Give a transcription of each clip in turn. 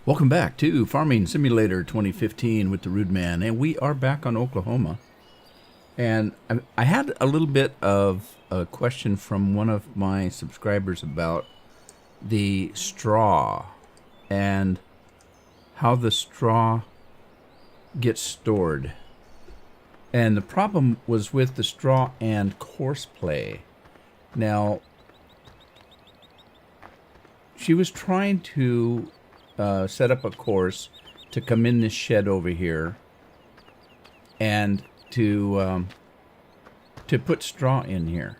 Welcome back to Farming Simulator 2015 with the Rude Man, and we are back on Oklahoma. And I had a little bit of a question from one of my subscribers about the straw and how the straw gets stored. And the problem was with the straw and course play. Now, she was trying to set up a course to come in this shed over here and to put straw in here.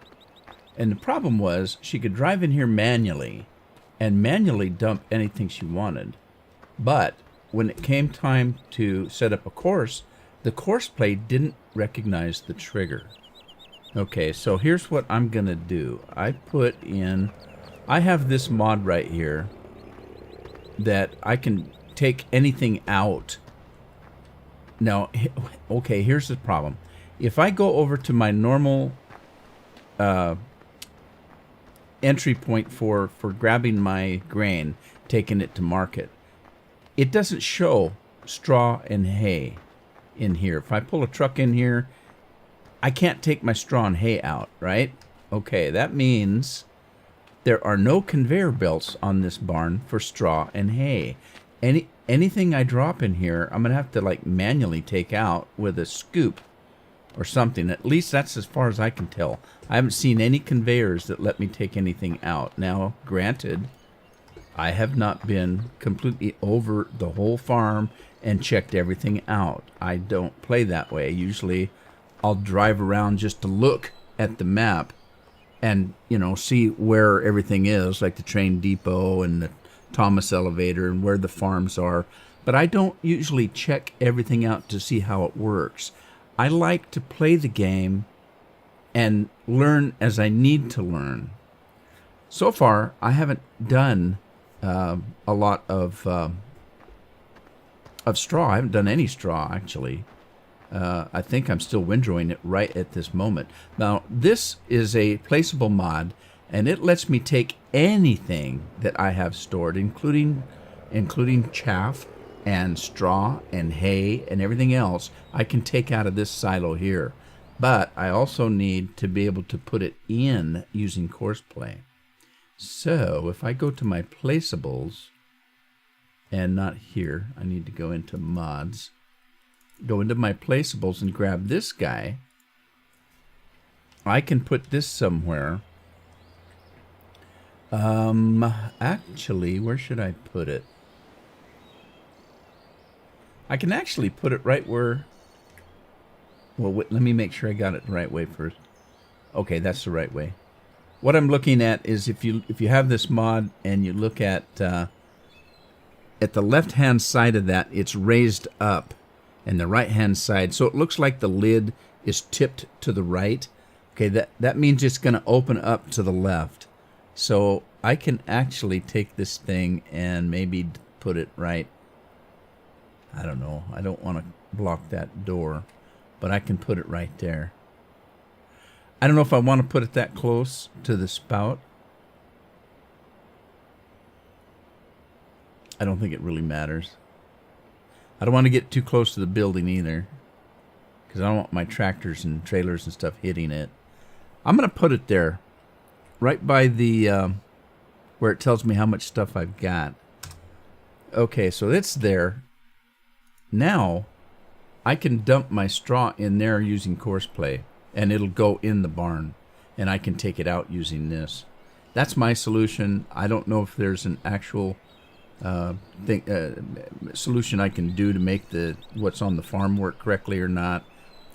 And the problem was she could drive in here manually and manually dump anything she wanted. But when it came time to set up a course, the course play didn't recognize the trigger. Okay, so here's what I'm going to do. I have this mod right here that I can take anything out. Now, okay, here's the problem. If I go over to my normal entry point for grabbing my grain, taking it to market, it doesn't show straw and hay in here. If I pull a truck in here, I can't take my straw and hay out, right? Okay, that means there are no conveyor belts on this barn for straw and hay. Anything I drop in here, I'm gonna have to like manually take out with a scoop or something. At least that's as far as I can tell. I haven't seen any conveyors that let me take anything out. Now, granted, I have not been completely over the whole farm and checked everything out. I don't play that way. Usually, I'll drive around just to look at the map and, you know, see where everything is, like the train depot and the Thomas elevator and where the farms are. But I don't usually check everything out to see how it works. I like to play the game and learn as I need to learn. So far, I haven't done a lot of straw. I haven't done any straw, actually. I think I'm still windrowing it right at this moment. Now, this is a placeable mod, and it lets me take anything that I have stored, including chaff and straw and hay and everything else. I can take out of this silo here. But I also need to be able to put it in using course play. So if I go to my placeables, and not here, I need to go into mods. Go into my placeables and grab this guy. I can put this somewhere. Actually, where should I put it? I can actually put it right where... Well, wait, let me make sure I got it the right way first. Okay, that's the right way. What I'm looking at is if you have this mod and you look at the left-hand side of that, it's raised up. And the right-hand side, so it looks like the lid is tipped to the right. Okay, that means it's going to open up to the left. So I can actually take this thing and maybe put it right. I don't know. I don't want to block that door, but I can put it right there. I don't know if I want to put it that close to the spout. I don't think it really matters. I don't want to get too close to the building either, because I don't want my tractors and trailers and stuff hitting it. I'm going to put it there, right by the where it tells me how much stuff I've got. Okay, so it's there. Now, I can dump my straw in there using course play, and it'll go in the barn, and I can take it out using this. That's my solution. I don't know if there's an actual solution I can do to make what's on the farm work correctly or not.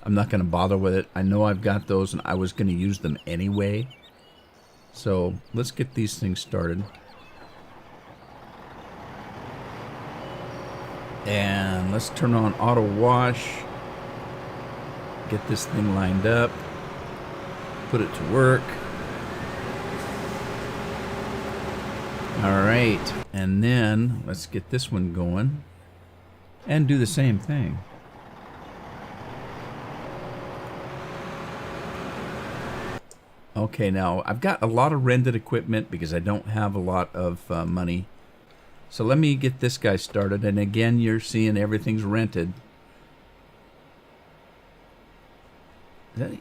I'm not going to bother with it. I know I've got those and I was going to use them anyway. So let's get these things started. And let's turn on auto wash. Get this thing lined up. Put it to work. All right, and then let's get this one going and do the same thing. Okay, now I've got a lot of rented equipment because I don't have a lot of money So let me get this guy started. And again, you're seeing everything's rented.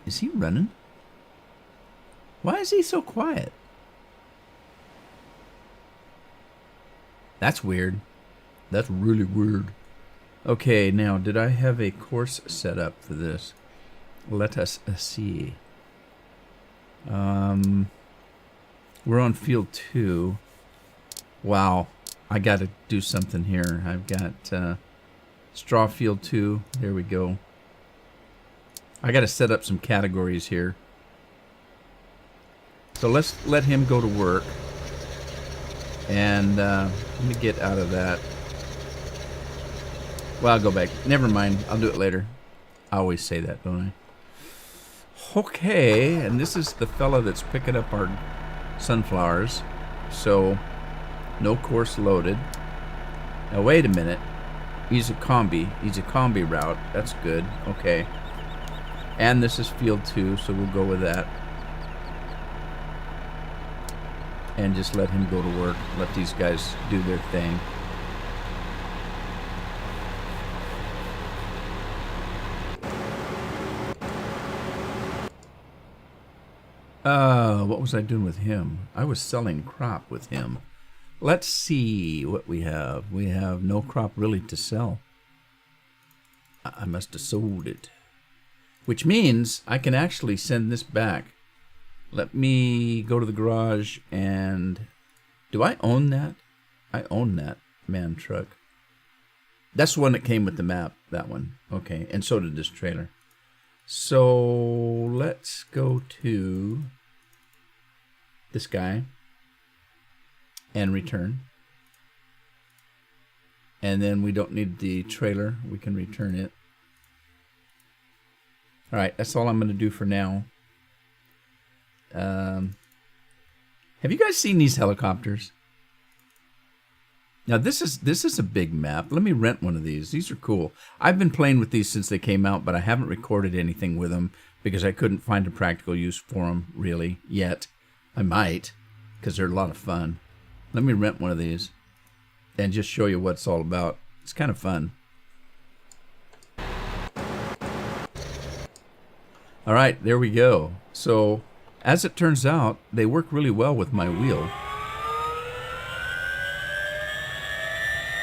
Is he running? Why is he so quiet? That's weird. That's really weird. Okay, now, did I have a course set up for this? Let us see. We're on field 2. Wow. I got to do something here. I've got straw field 2. There we go. I got to set up some categories here. So let's let him go to work. And let me get out of that. Well, I'll go back. Never mind. I'll do it later. I always say that, don't I? Okay, and this is the fella that's picking up our sunflowers. So, no course loaded. Now, wait a minute. He's a combi. He's a combi route. That's good. Okay. And this is field 2, so we'll go with that. And just let him go to work. Let these guys do their thing. What was I doing with him? I was selling crop with him. Let's see what we have. We have no crop really to sell. I must have sold it. Which means I can actually send this back. Let me go to the garage and... Do I own that? I own that man truck. That's the one that came with the map, that one. Okay, and so did this trailer. So let's go to this guy and return. And then we don't need the trailer. We can return it. All right, that's all I'm going to do for now. Have you guys seen these helicopters? Now this is a big map. Let me rent one of these. These are cool. I've been playing with these since they came out, but I haven't recorded anything with them because I couldn't find a practical use for them really yet. I might, because they're a lot of fun. Let me rent one of these and just show you what it's all about. It's kind of fun. All right, there we go. So, as it turns out, they work really well with my wheel.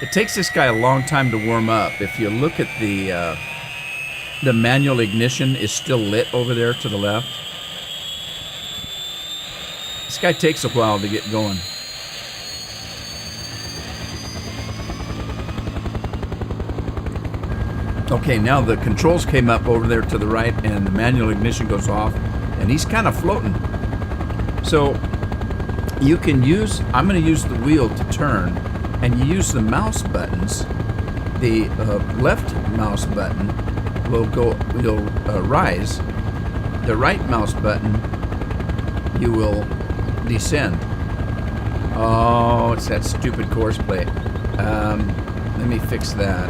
It takes this guy a long time to warm up. If you look at the manual ignition is still lit over there to the left. This guy takes a while to get going. Okay, now the controls came up over there to the right and the manual ignition goes off and he's kind of floating. So you can use, I'm going to use the wheel to turn and you use the mouse buttons. The left mouse button will rise. The right mouse button you will descend. Oh, it's that stupid course play. Let me fix that.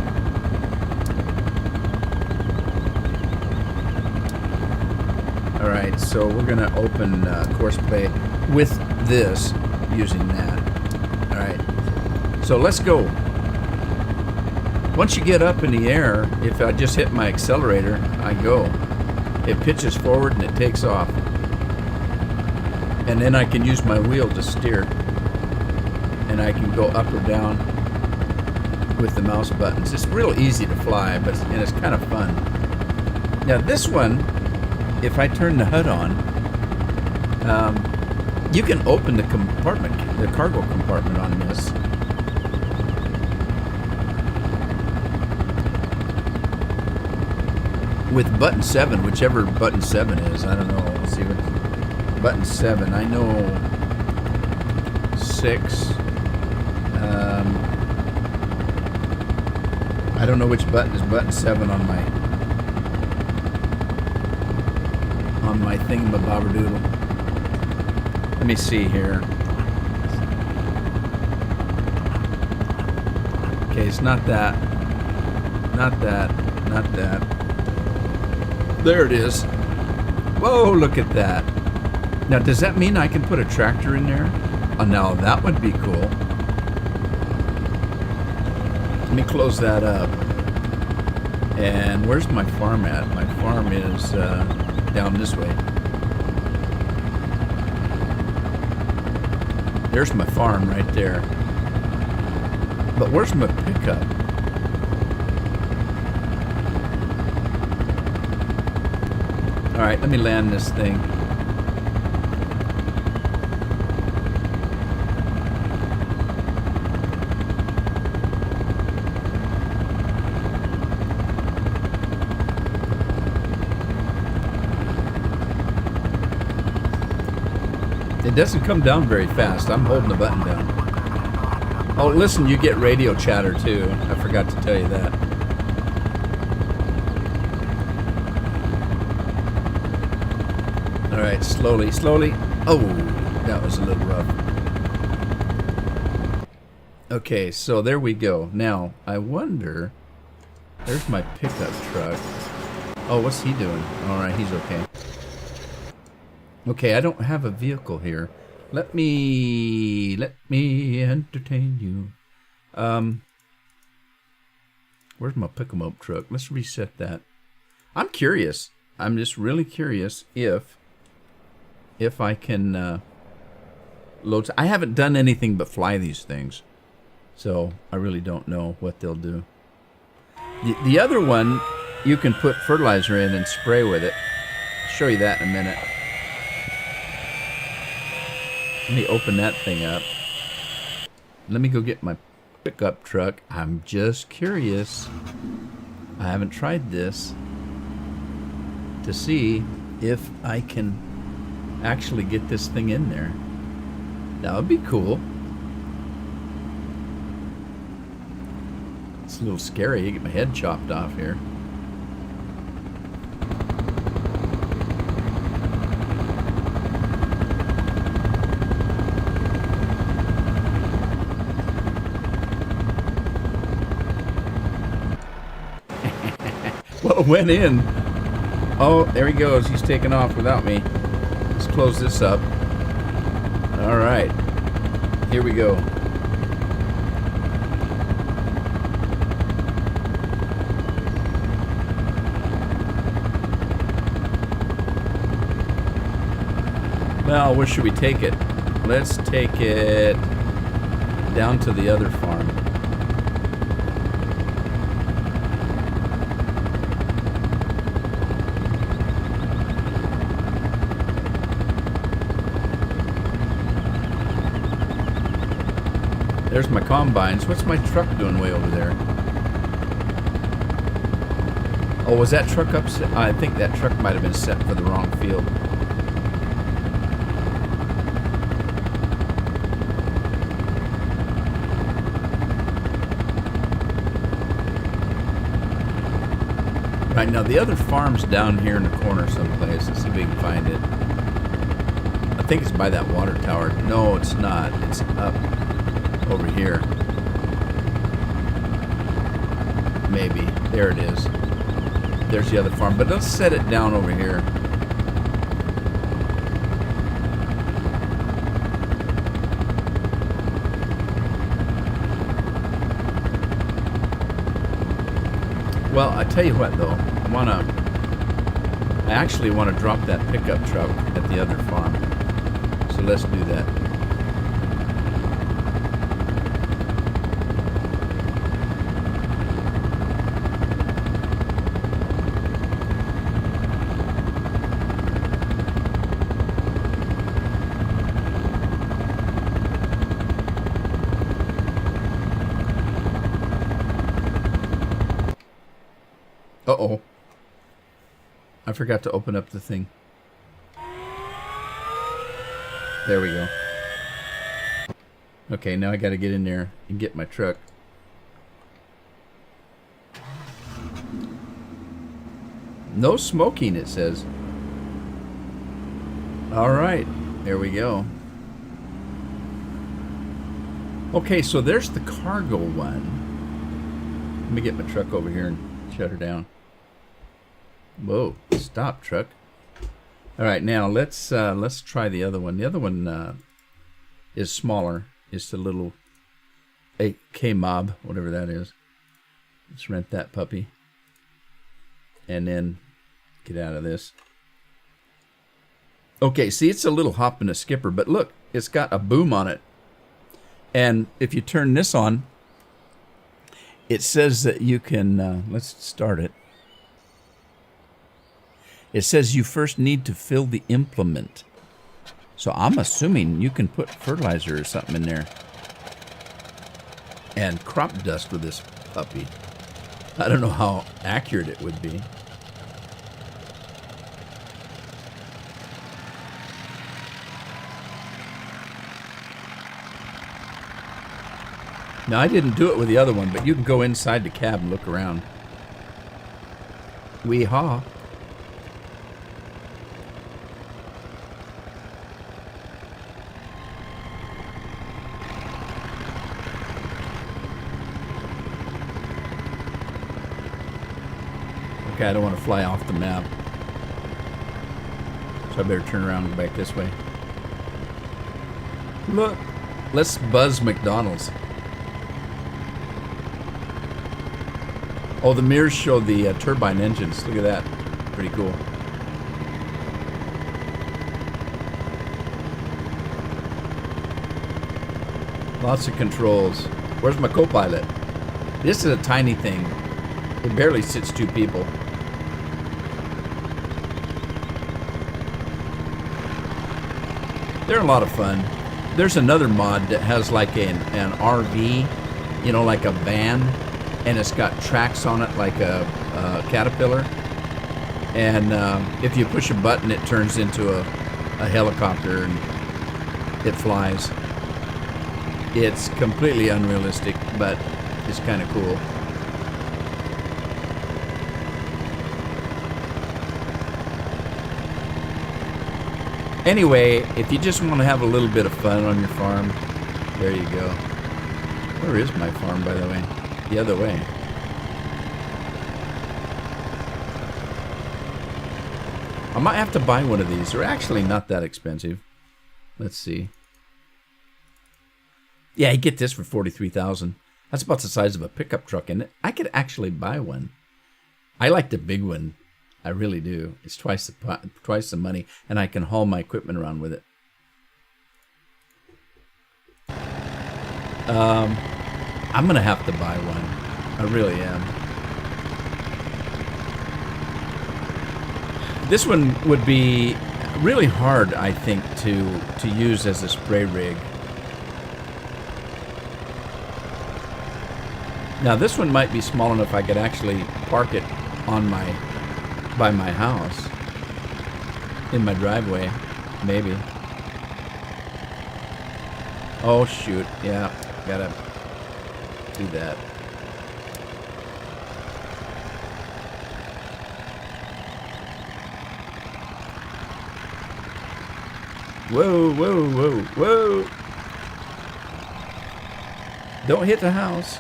All right, so we're gonna open course play with this using that. All right, so let's go. Once you get up in the air, if I just hit my accelerator, I go. It pitches forward and it takes off. And then I can use my wheel to steer. And I can go up or down with the mouse buttons. It's real easy to fly, and it's kind of fun. Now this one, if I turn the HUD on, you can open the compartment, the cargo compartment on this. With button 7, whichever button 7 is, I don't know. Let's see what button 7. I know 6. I don't know which button is button 7 on my thingamabobberdoodle. Let me see here. Okay, it's not that. Not that. Not that. There it is. Whoa, look at that. Now, does that mean I can put a tractor in there? Oh, now that would be cool. me close that up. And where's my farm at? My farm is down this way. There's my farm right there. But where's my pickup? Alright, let me land this thing. It doesn't come down very fast. I'm holding the button down. Oh, listen, you get radio chatter too. I forgot to tell you that. All right, slowly, slowly. Oh, that was a little rough. Okay, so there we go. Now, I wonder... There's my pickup truck. Oh, what's he doing? All right, he's okay. Okay, I don't have a vehicle here. Let me entertain you. Where's my pick-em-up truck? Let's reset that. I'm curious. I'm just really curious if I can load. I haven't done anything but fly these things, so I really don't know what they'll do. The other one, you can put fertilizer in and spray with it. I'll show you that in a minute. Let me open that thing up. Let me go get my pickup truck. I'm just curious. I haven't tried this to see if I can actually get this thing in there. That would be cool. It's a little scary. I get my head chopped off here. Well, it went in. Oh, there he goes. He's taking off without me. Let's close this up. All right. Here we go. Well, where should we take it? Let's take it down to the other farm. There's my combines. What's my truck doing way over there? Oh, was that truck upset? I think that truck might have been set for the wrong field. Right, now the other farm's down here in the corner someplace. Let's see if we can find it. I think it's by that water tower. No, it's not. It's up over here. Maybe. There it is. There's the other farm. But let's set it down over here. Well, I tell you what, though. I actually want to drop that pickup truck at the other farm. So let's do that. Uh-oh. I forgot to open up the thing. There we go. Okay, now I gotta get in there and get my truck. No smoking, it says. Alright, there we go. Okay, so there's the cargo one. Let me get my truck over here and shut her down. Whoa, stop, truck. All right, now let's try the other one. The other one is smaller. It's the little AK mob, whatever that is. Let's rent that puppy. And then get out of this. Okay, see, it's a little hop and a skipper, but look, it's got a boom on it. And if you turn this on, it says that you can, let's start it. It says you first need to fill the implement. So I'm assuming you can put fertilizer or something in there. And crop dust with this puppy. I don't know how accurate it would be. Now, I didn't do it with the other one, but you can go inside the cab and look around. Wee-haw. Okay, I don't want to fly off the map. So I better turn around and go back this way. Look, let's buzz McDonald's. Oh, the mirrors show the turbine engines. Look at that. Pretty cool. Lots of controls. Where's my co-pilot? This is a tiny thing. It barely sits two people. They're a lot of fun. There's another mod that has like an RV, you know, like a van. And it's got tracks on it like a caterpillar. And if you push a button, it turns into a helicopter and it flies. It's completely unrealistic, but it's kind of cool. Anyway, if you just want to have a little bit of fun on your farm, there you go. Where is my farm, by the way? The other way. I might have to buy one of these. They're actually not that expensive. Let's see. Yeah, you get this for $43,000. That's about the size of a pickup truck, isn't it? I could actually buy one. I like the big one. I really do. It's twice the money, and I can haul my equipment around with it. I'm gonna have to buy one. I really am. This one would be really hard, I think, to use as a spray rig. Now this one might be small enough I could actually park it on by my house, in my driveway, maybe. Oh shoot! Yeah, gotta do that. Whoa, whoa, whoa, whoa! Don't hit the house.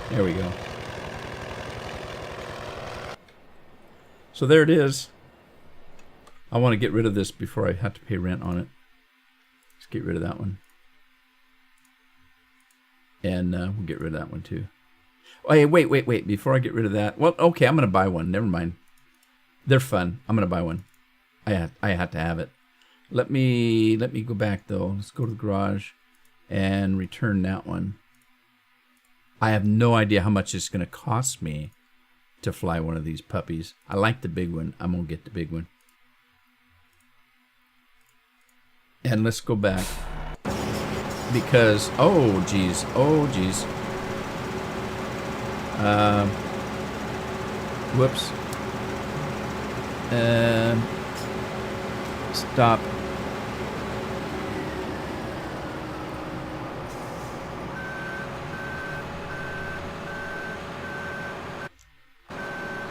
There we go. So there it is. I want to get rid of this before I have to pay rent on it. Let's get rid of that one. And we'll get rid of that one too. Oh, hey, wait. Before I get rid of that. Well, okay, I'm going to buy one. Never mind. They're fun. I'm going to buy one. I had to have it. Let me go back though. Let's go to the garage and return that one. I have no idea how much it's going to cost me to fly one of these puppies. I like the big one. I'm going to get the big one. And let's go back. Because, oh geez. Whoops. Stop.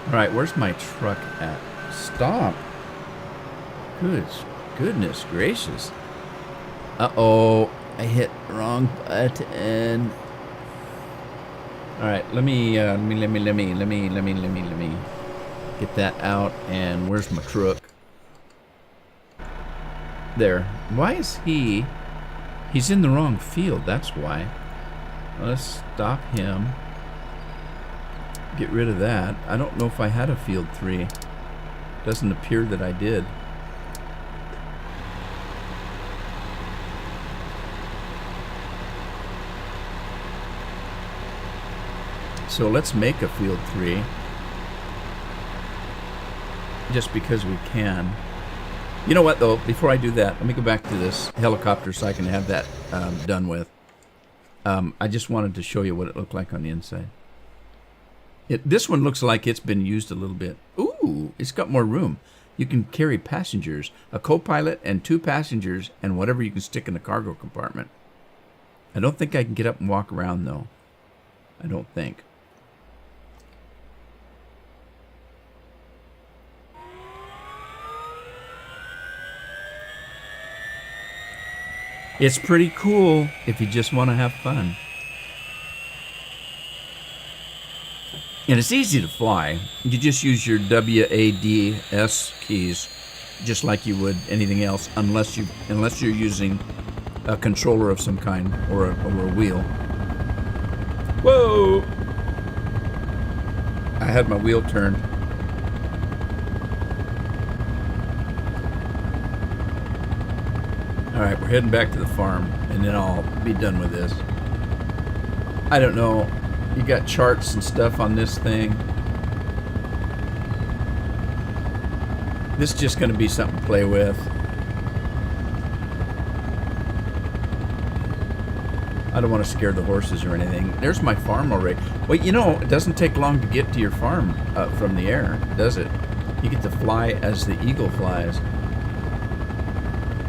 All right, where's my truck at? Stop. Goodness gracious. Uh-oh, I hit the wrong button. All right, let me get that out. And where's my truck? There. Why is he's in the wrong field? That's why. Let's stop him. Get rid of that. I don't know if I had a field 3. Doesn't appear that I did. So let's make a field 3. Just because we can. You know what, though? Before I do that, let me go back to this helicopter so I can have that done with. I just wanted to show you what it looked like on the inside. This one looks like it's been used a little bit. Ooh, it's got more room. You can carry passengers, a co-pilot and 2 passengers, and whatever you can stick in the cargo compartment. I don't think I can get up and walk around, though. I don't think. It's pretty cool if you just want to have fun. And it's easy to fly. You just use your WADS keys just like you would anything else, unless you're using a controller of some kind or a wheel. Whoa! I had my wheel turned. Alright, we're heading back to the farm, and then I'll be done with this. I don't know. You got charts and stuff on this thing. This is just going to be something to play with. I don't want to scare the horses or anything. There's my farm already. Well, you know, it doesn't take long to get to your farm from the air, does it? You get to fly as the eagle flies.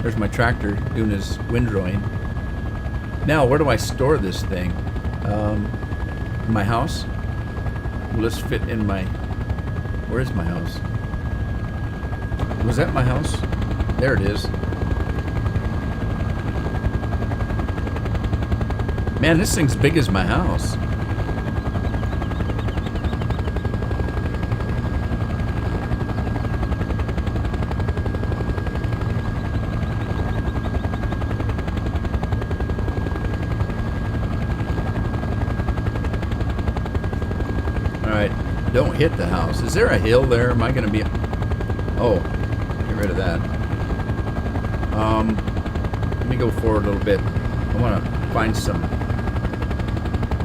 There's my tractor doing his windrowing. Now, where do I store this thing? My house? Will this fit in my... Where is my house? Was that my house? There it is. Man, this thing's big as my house. Don't hit the house. Is there a hill there? Am I going to be... Oh, get rid of that. Let me go forward a little bit. I want to find some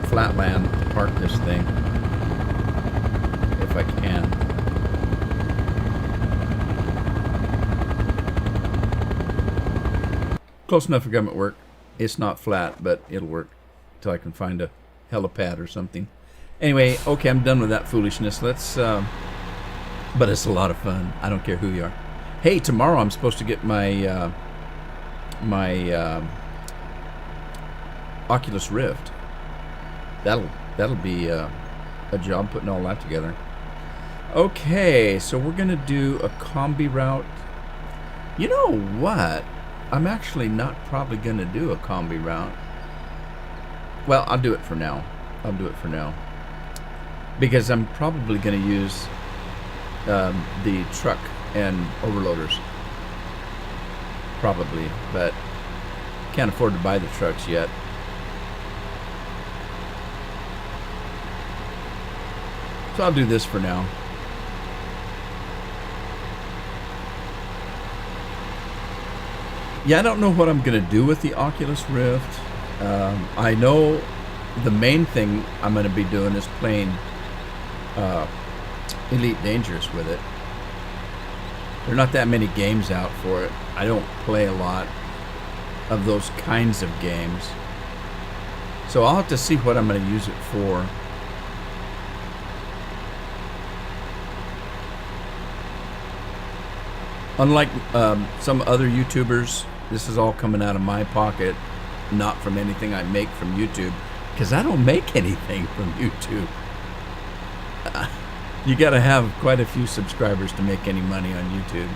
flat land to park this thing. If I can. Close enough for government work. It's not flat, but it'll work until I can find a helipad or something. Anyway, okay, I'm done with that foolishness. Let's, but it's a lot of fun. I don't care who you are. Hey, tomorrow I'm supposed to get my, Oculus Rift. That'll be, a job putting all that together. Okay, so we're gonna do a combi route. You know what? I'm actually not probably gonna do a combi route. Well, I'll do it for now. Because I'm probably going to use the truck and overloaders. Probably, but can't afford to buy the trucks yet. So I'll do this for now. Yeah, I don't know what I'm going to do with the Oculus Rift. I know the main thing I'm going to be doing is playing Elite Dangerous with it. There are not that many games out for it. I don't play a lot of those kinds of games. So I'll have to see what I'm going to use it for. Unlike some other YouTubers, this is all coming out of my pocket, not from anything I make from YouTube, because I don't make anything from YouTube. You got to have quite a few subscribers to make any money on YouTube.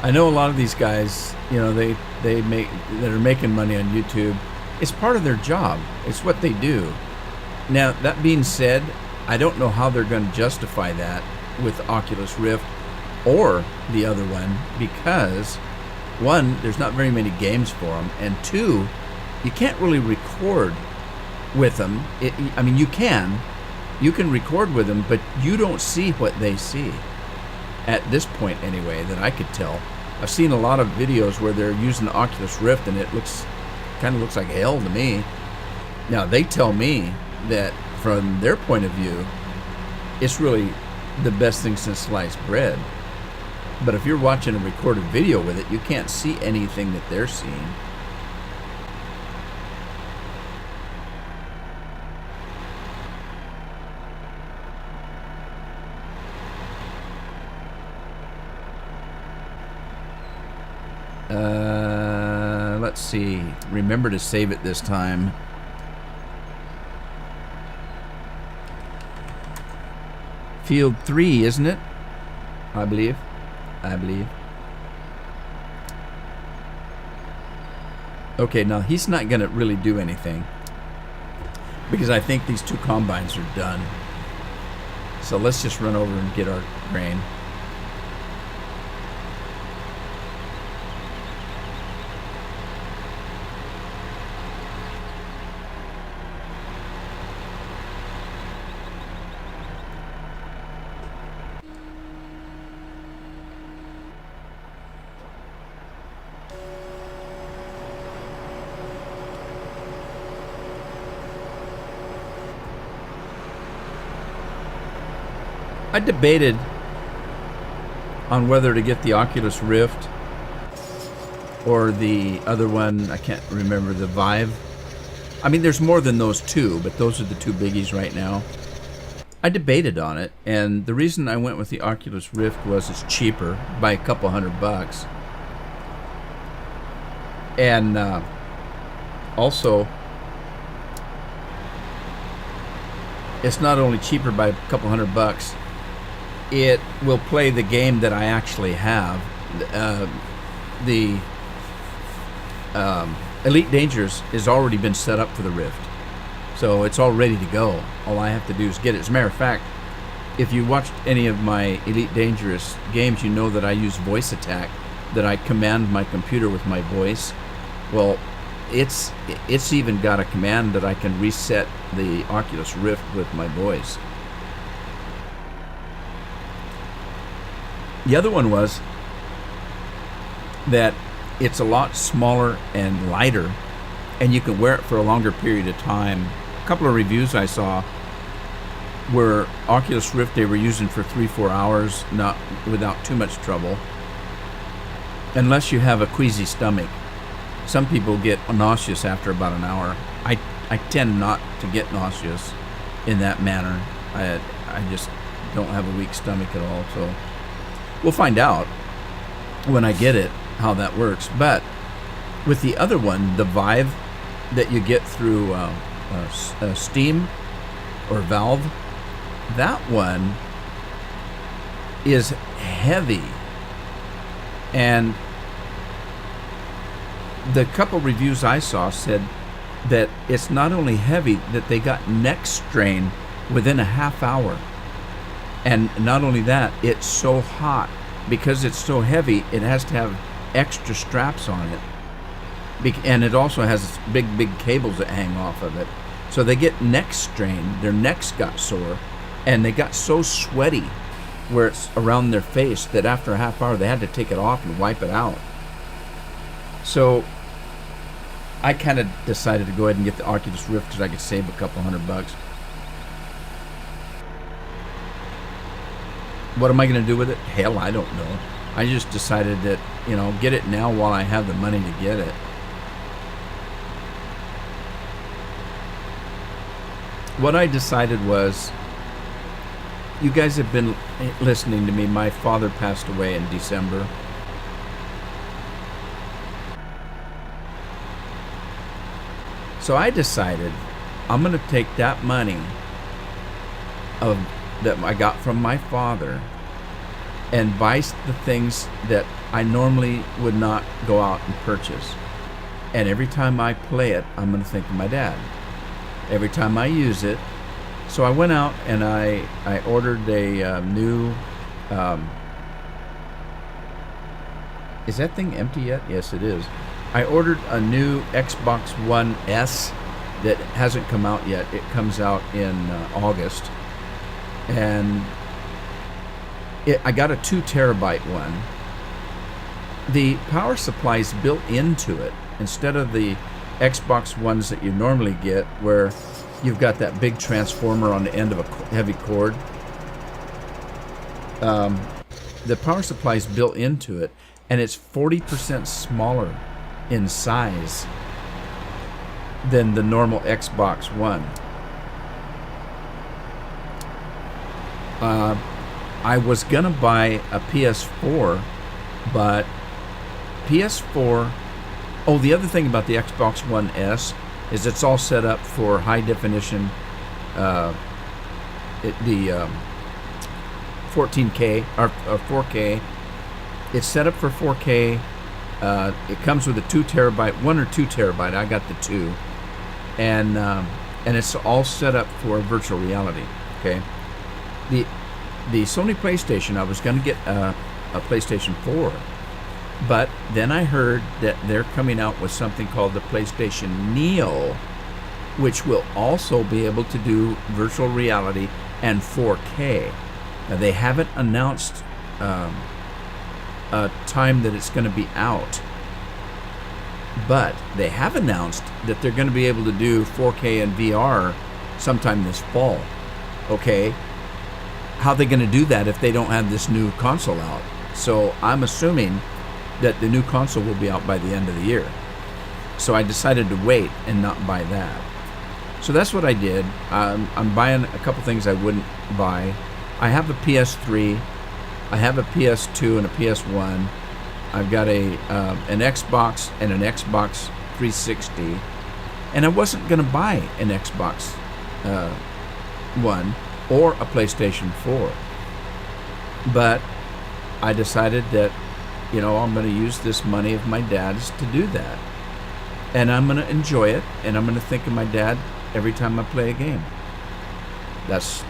I know a lot of these guys, you know, that are making money on YouTube. It's part of their job. It's what they do. Now, that being said, I don't know how they're going to justify that with Oculus Rift or the other one, because one, there's not very many games for them, and two, you can't really record with them. I mean, you can record with them, but you don't see what they see at this point anyway, that I could tell. I've seen a lot of videos where they're using the Oculus Rift and it kind of looks like hell to me. Now, they tell me that from their point of view, it's really the best thing since sliced bread. But if you're watching a recorded video with it, you can't see anything that they're seeing. Let's see. Remember to save it this time. Field 3, isn't it? I believe. Okay, now he's not going to really do anything, because I think these two combines are done. So let's just run over and get our grain. I debated on whether to get the Oculus Rift or the other one. I can't remember, the Vive. I mean, there's more than those two, but those are the two biggies right now. I debated on it, and the reason I went with the Oculus Rift was it's cheaper by a couple $100. And also, it's not only cheaper by a couple $100, it will play the game that I actually have. The Elite Dangerous has already been set up for the Rift, so it's all ready to go. All I have to do is get it. As a matter of fact, if you watched any of my Elite Dangerous games, you know that I use voice attack, that I command my computer with my voice. Well, it's even got a command that I can reset the Oculus Rift with my voice. The other one was that it's a lot smaller and lighter, and you can wear it for a longer period of time. A couple of reviews I saw were Oculus Rift they were using for 3-4 hours, not without too much trouble, unless you have a queasy stomach. Some people get nauseous after about an hour. I tend not to get nauseous in that manner. I just don't have a weak stomach at all, so we'll find out when I get it how that works. But with the other one, the Vive that you get through Steam or Valve, that one is heavy. And the couple reviews I saw said that it's not only heavy, that they got neck strain within a half hour. And not only that, it's so hot. Because it's so heavy, it has to have extra straps on it. And it also has big cables that hang off of it. So they get neck strain, their necks got sore, and they got so sweaty where it's around their face that after a half hour they had to take it off and wipe it out. So I kind of decided to go ahead and get the Oculus Rift because I could save a couple $100. What am I going to do with it? Hell, I don't know. I just decided that, get it now while I have the money to get it. What I decided was, you guys have been listening to me. My father passed away in December. So I decided I'm going to take that money that I got from my father and buy the things that I normally would not go out and purchase. And every time I play it, I'm going to think of my dad. Every time I use it, So I went out and I ordered a new. Is that thing empty yet? Yes, it is. I ordered a new Xbox One S that hasn't come out yet. It comes out in August, and I got a 2 terabyte one. The power supply is built into it instead of the Xbox ones that you normally get, where you've got that big transformer on the end of a heavy cord. The power supply is built into it, and it's 40% smaller in size than the normal Xbox One. I was gonna buy a PS4, but PS4. Oh, the other thing about the Xbox One S is it's all set up for high definition. The 14K or 4K. It's set up for 4K. It comes with a 2 terabyte, 1 or 2 terabyte. I got the 2, and it's all set up for virtual reality. Okay, the Sony PlayStation. I was going to get a PlayStation 4, but then I heard that they're coming out with something called the PlayStation Neo, which will also be able to do virtual reality and 4K. Now, they haven't announced a time that it's going to be out, but they have announced that they're going to be able to do 4K and VR sometime this fall. Okay, how are they going to do that if they don't have this new console out? So I'm assuming that the new console will be out by the end of the year. So I decided to wait and not buy that. So that's what I did. I'm buying a couple things I wouldn't buy. I have a PS3, I have a PS2 and a PS1. I've got an Xbox and an Xbox 360, and I wasn't going to buy an Xbox One or a PlayStation 4. But I decided that, I'm going to use this money of my dad's to do that. And I'm going to enjoy it, and I'm going to think of my dad every time I play a game. That's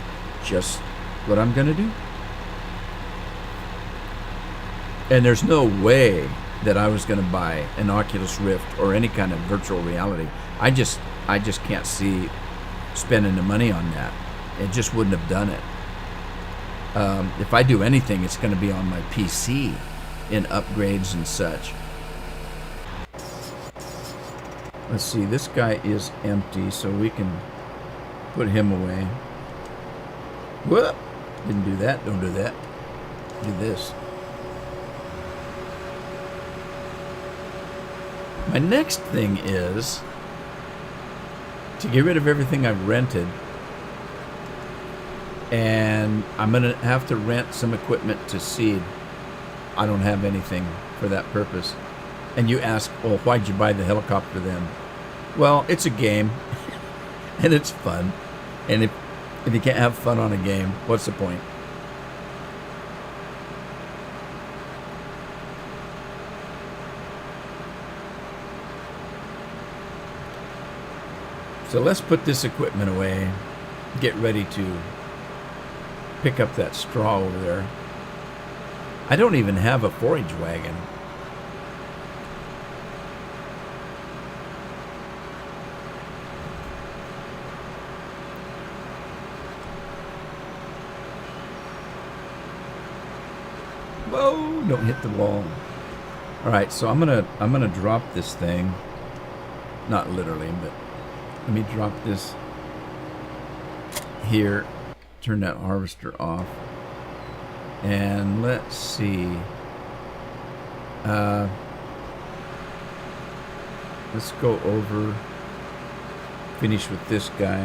just what I'm going to do. And there's no way that I was going to buy an Oculus Rift or any kind of virtual reality. I just can't see spending the money on that. It just wouldn't have done it. If I do anything, it's going to be on my PC in upgrades and such. Let's see, this guy is empty, so we can put him away. Whoop! Didn't do that. Don't do that. Do this. My next thing is to get rid of everything I've rented, and I'm going to have to rent some equipment to seed. I don't have anything for that purpose. And you ask, well, why'd you buy the helicopter then? Well, it's a game, and it's fun. And if you can't have fun on a game, what's the point? So let's put this equipment away, get ready to pick up that straw over there. I don't even have a forage wagon. Whoa, don't hit the wall. All right, so I'm gonna drop this thing. Not literally, but let me drop this here. Turn that harvester off. And let's see. Let's go over. Finish with this guy.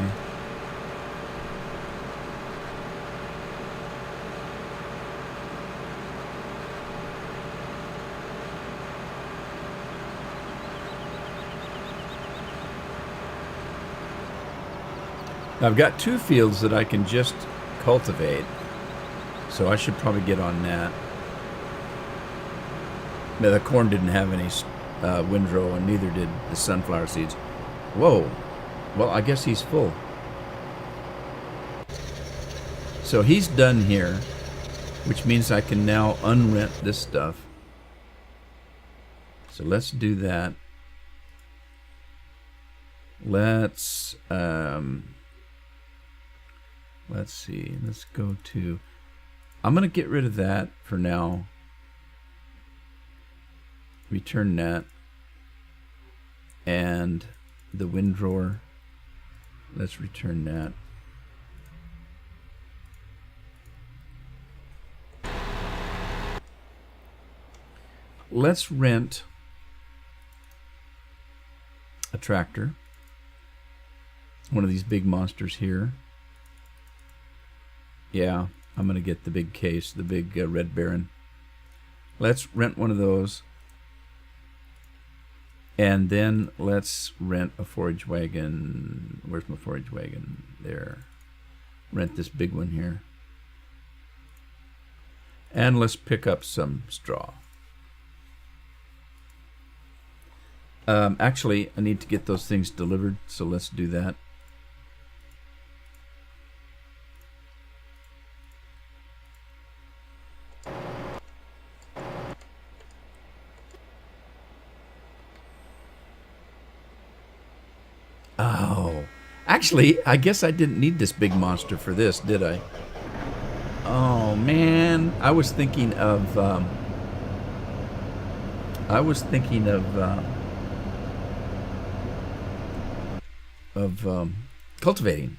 I've got 2 fields that I can just cultivate, so I should probably get on that. Now, the corn didn't have any windrow, and neither did the sunflower seeds. Whoa. Well, I guess he's full. So he's done here, which means I can now unrent this stuff. So let's do that. Let's see. Let's go to. I'm gonna get rid of that for now. Return that. And the windrower. Let's return that. Let's rent a tractor. One of these big monsters here. Yeah, I'm going to get the big case, the big Red Baron. Let's rent one of those. And then let's rent a forage wagon. Where's my forage wagon? There. Rent this big one here. And let's pick up some straw. Actually, I need to get those things delivered, so let's do that. Oh, actually, I guess I didn't need this big monster for this, did I? Oh man, I was thinking of cultivating.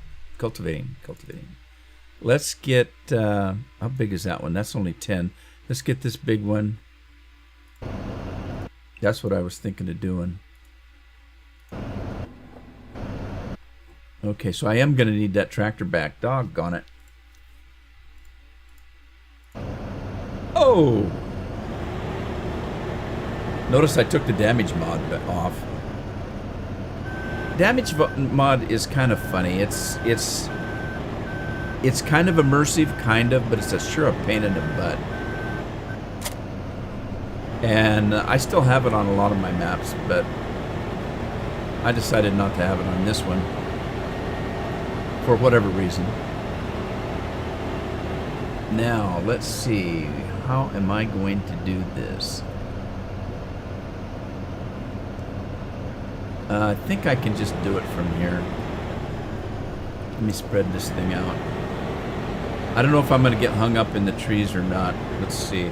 Let's get how big is that one? That's only 10. Let's get this big one. That's what I was thinking of doing. Okay, so I am going to need that tractor back. Doggone it. Oh! Notice I took the damage mod off. Damage mod is kind of funny. It's kind of immersive, kind of, but it's sure a pain in the butt. And I still have it on a lot of my maps, but I decided not to have it on this one. For whatever reason. Now, let's see. How am I going to do this? I think I can just do it from here. Let me spread this thing out. I don't know if I'm going to get hung up in the trees or not. Let's see.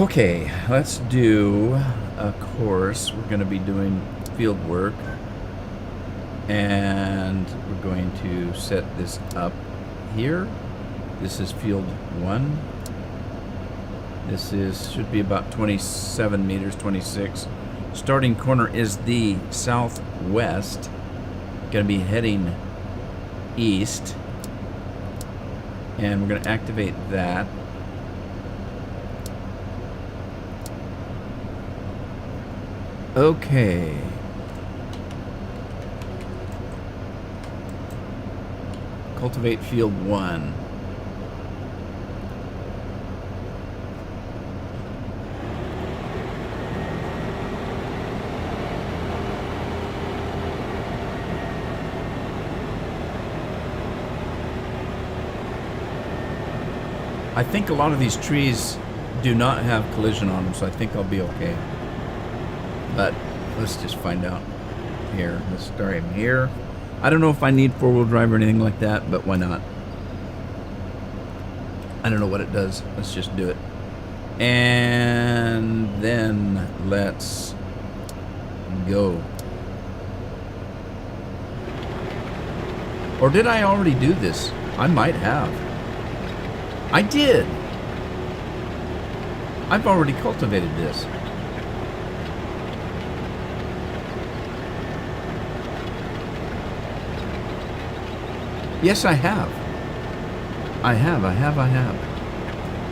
Okay, let's do a course. We're going to be doing field work. And we're going to set this up here. This is field 1. This should be about 27 meters, 26. Starting corner is the southwest. Going to be heading east. And we're going to activate that. Okay. Cultivate field 1. I think a lot of these trees do not have collision on them, so I think I'll be okay. But let's just find out here. Let's start him here. I don't know if I need four-wheel drive or anything like that, but why not? I don't know what it does. Let's just do it. And then let's go. Or did I already do this? I might have. I did. I've already cultivated this. Yes, I have. I have.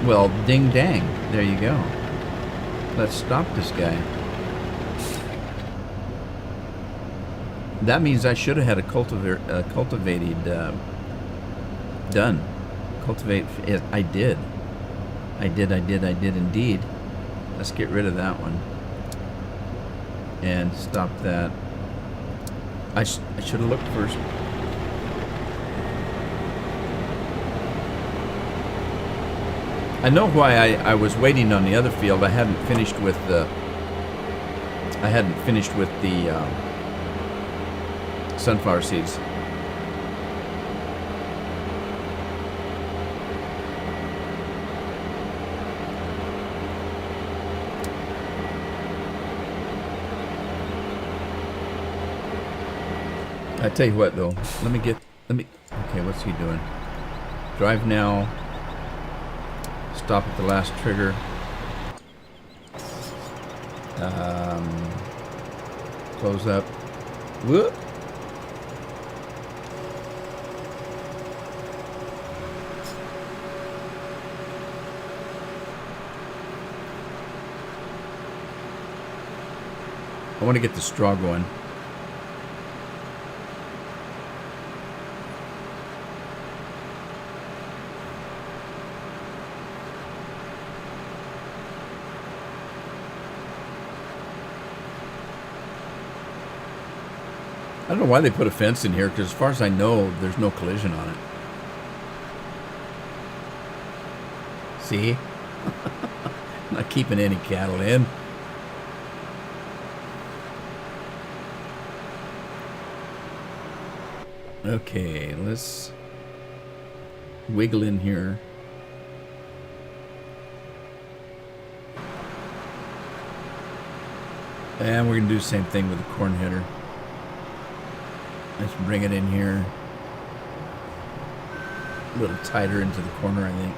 Well, ding dang. There you go. Let's stop this guy. That means I should have had a cultivated done. Cultivate. I did indeed. Let's get rid of that one. and stop that. I should have looked first. I know why I was waiting on the other field. I hadn't finished with the sunflower seeds. I tell you what, though. Okay, what's he doing? Drive now. Stop at the last trigger. Close up. Whoop. I want to get the straw going. I don't know why they put a fence in here, because as far as I know, there's no collision on it. See? Not keeping any cattle in. Okay, let's wiggle in here. And we're going to do the same thing with the corn header. Let's bring it in here. A little tighter into the corner, I think.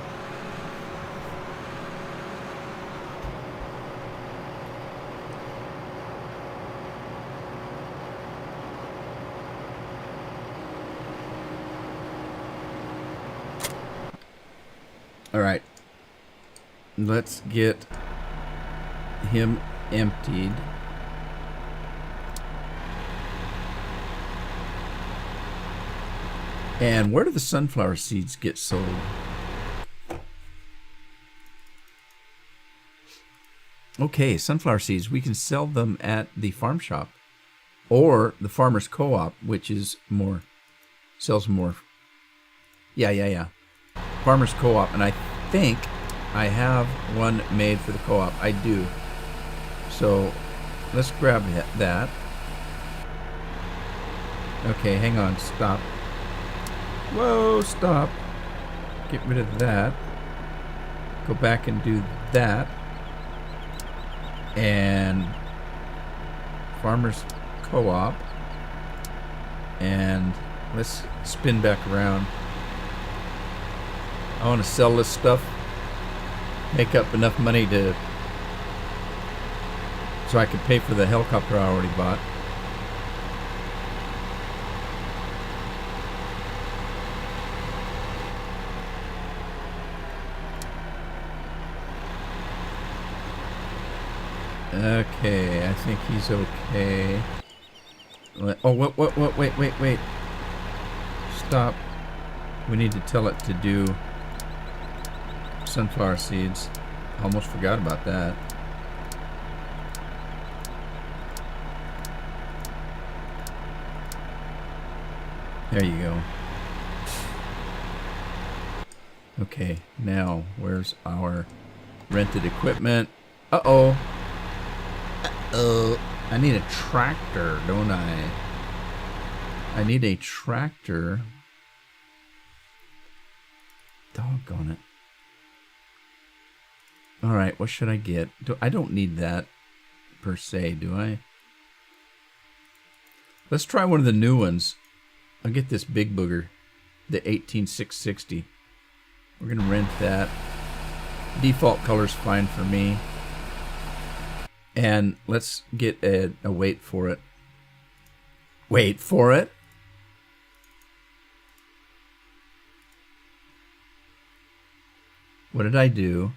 All right. Let's get him emptied. And where do the sunflower seeds get sold? Okay, sunflower seeds. We can sell them at the farm shop or the farmer's co-op, which is more, sells more. Yeah. Farmer's co-op. And I think I have one made for the co-op. I do. So let's grab that. Okay, hang on. Stop. Whoa, stop. Get rid of that. Go back and do that. And farmer's co-op. And let's spin back around. I want to sell this stuff. Make up enough money so I can pay for the helicopter I already bought. Okay, I think he's okay. Oh, wait. Stop. We need to tell it to do sunflower seeds. Almost forgot about that. There you go. Okay, now where's our rented equipment? Uh-oh. I need a tractor, don't I? I need a tractor. Doggone it. Alright, what should I get? I don't need that per se, do I? Let's try one of the new ones. I'll get this big booger, the 18660. We're going to rent that. Default color's fine for me. And let's get a weight for it. Wait for it. What did I do?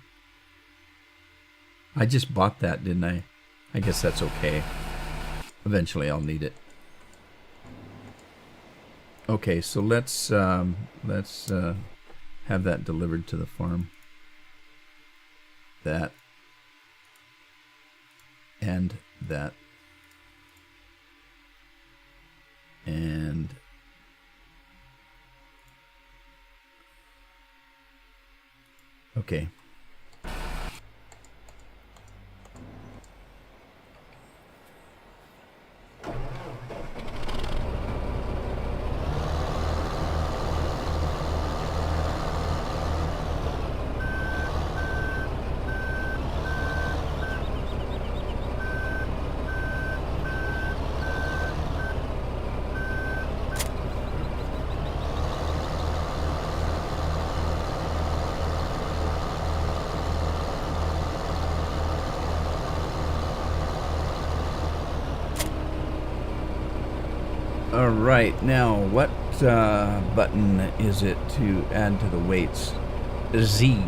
I just bought that, didn't I? I guess that's okay. Eventually I'll need it. Okay, so let's have that delivered to the farm. That. And that. Okay. All right, now what button is it to add to the weights? Z.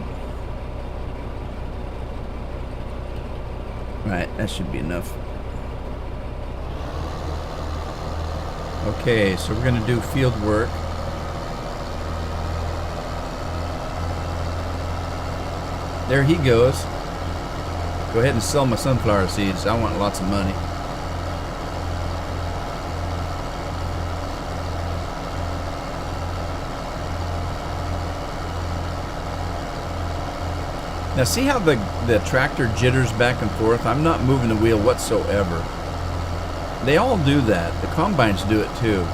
Right, that should be enough. Okay, so we're going to do field work. There he goes. Go ahead and sell my sunflower seeds. I want lots of money. Now see how the tractor jitters back and forth? I'm not moving the wheel whatsoever. They all do that. The combines do it too.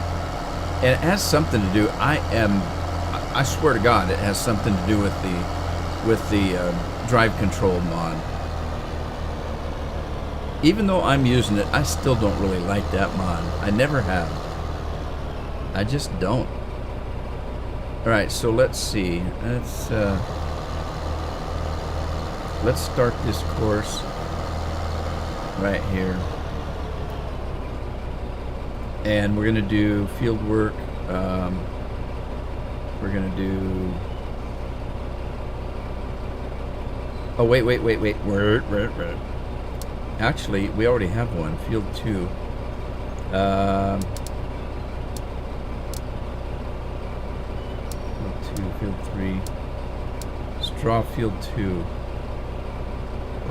And it has something to do, I swear to God, it has something to do with the drive control mod. Even though I'm using it, I still don't really like that mod. I never have. I just don't. Alright, so let's see. Let's start this course right here. And we're going to do field work. We're going to do... Oh, wait. Actually, we already have one. Field 2. Field 2, field 3. Straw field 2.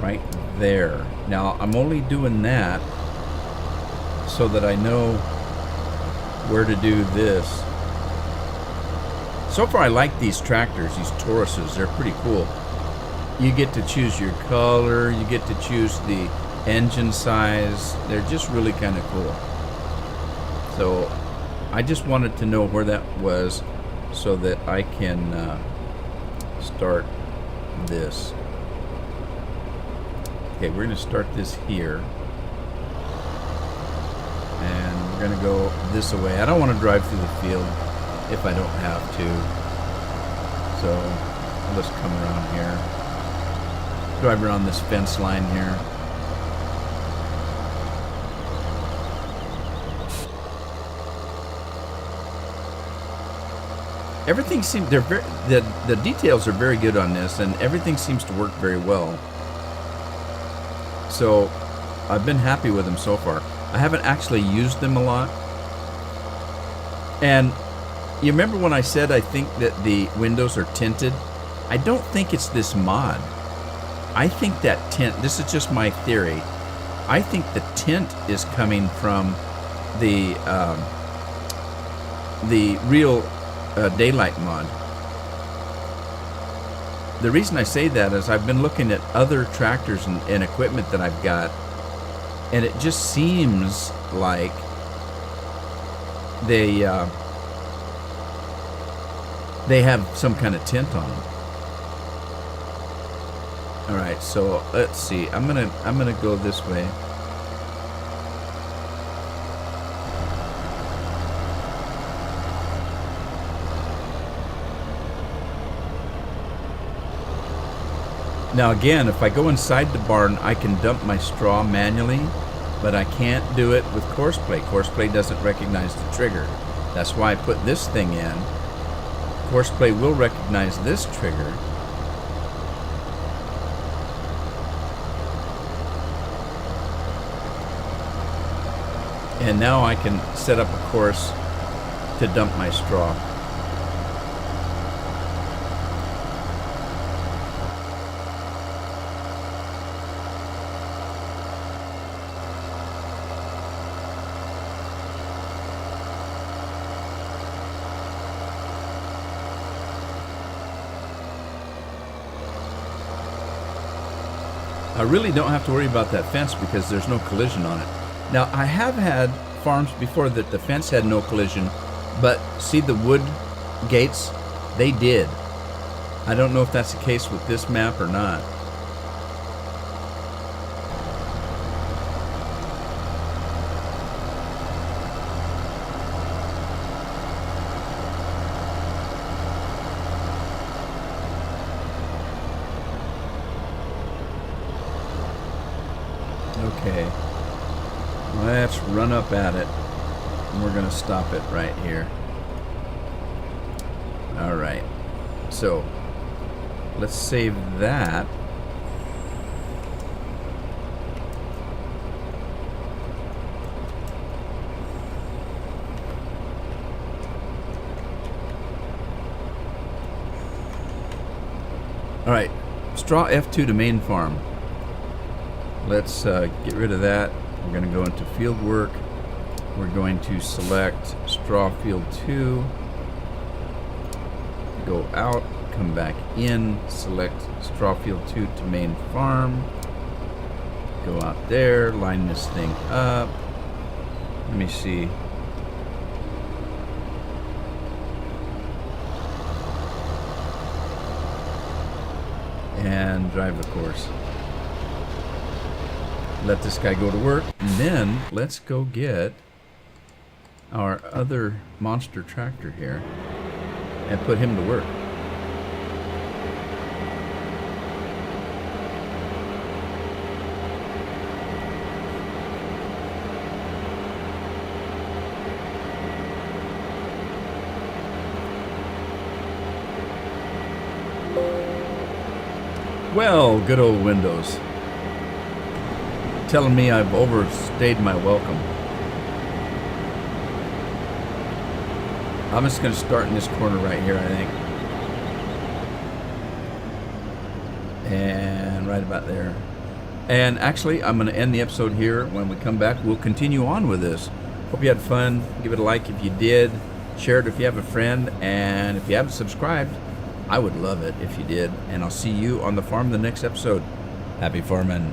Right there. Now, I'm only doing that so that I know where to do this. So far, I like these tractors, these Tauruses. They're pretty cool. You get to choose your color. You get to choose the engine size. They're just really kind of cool. So, I just wanted to know where that was so that I can start this. Okay, we're going to start this here. And we're going to go this way. I don't want to drive through the field if I don't have to. So, I'll just come around here. Drive around this fence line here. Everything seems, the details are very good on this, and everything seems to work very well. So, I've been happy with them so far. I haven't actually used them a lot. And you remember when I said I think that the windows are tinted? I don't think it's this mod. I think that tint, this is just my theory, I think the tint is coming from the real daylight mod. The reason I say that is I've been looking at other tractors and equipment that I've got, and it just seems like they have some kind of tint on them. All right, so let's see. I'm gonna go this way. Now again, if I go inside the barn, I can dump my straw manually, but I can't do it with Courseplay. Courseplay doesn't recognize the trigger. That's why I put this thing in. Courseplay will recognize this trigger. And now I can set up a course to dump my straw. I really don't have to worry about that fence because there's no collision on it. Now, I have had farms before that the fence had no collision, but see the wood gates? They did. I don't know if that's the case with this map or not. Okay, let's run up at it, and we're gonna stop it right here. All right, so let's save that. All right, straw F2 to main farm. Let's get rid of that. We're going to go into field work. We're going to select straw field 2. Go out, come back in, select straw field 2 to main farm. Go out there, line this thing up. Let me see. And drive the course. Let this guy go to work, and then let's go get our other monster tractor here and put him to work. Well, good old Windows. Telling me I've overstayed my welcome. I'm just going to start in this corner right here, I think. And right about there. And actually, I'm going to end the episode here. When we come back, we'll continue on with this. Hope you had fun. Give it a like if you did. Share it if you have a friend. And if you haven't subscribed, I would love it if you did. And I'll see you on the farm in the next episode. Happy farming.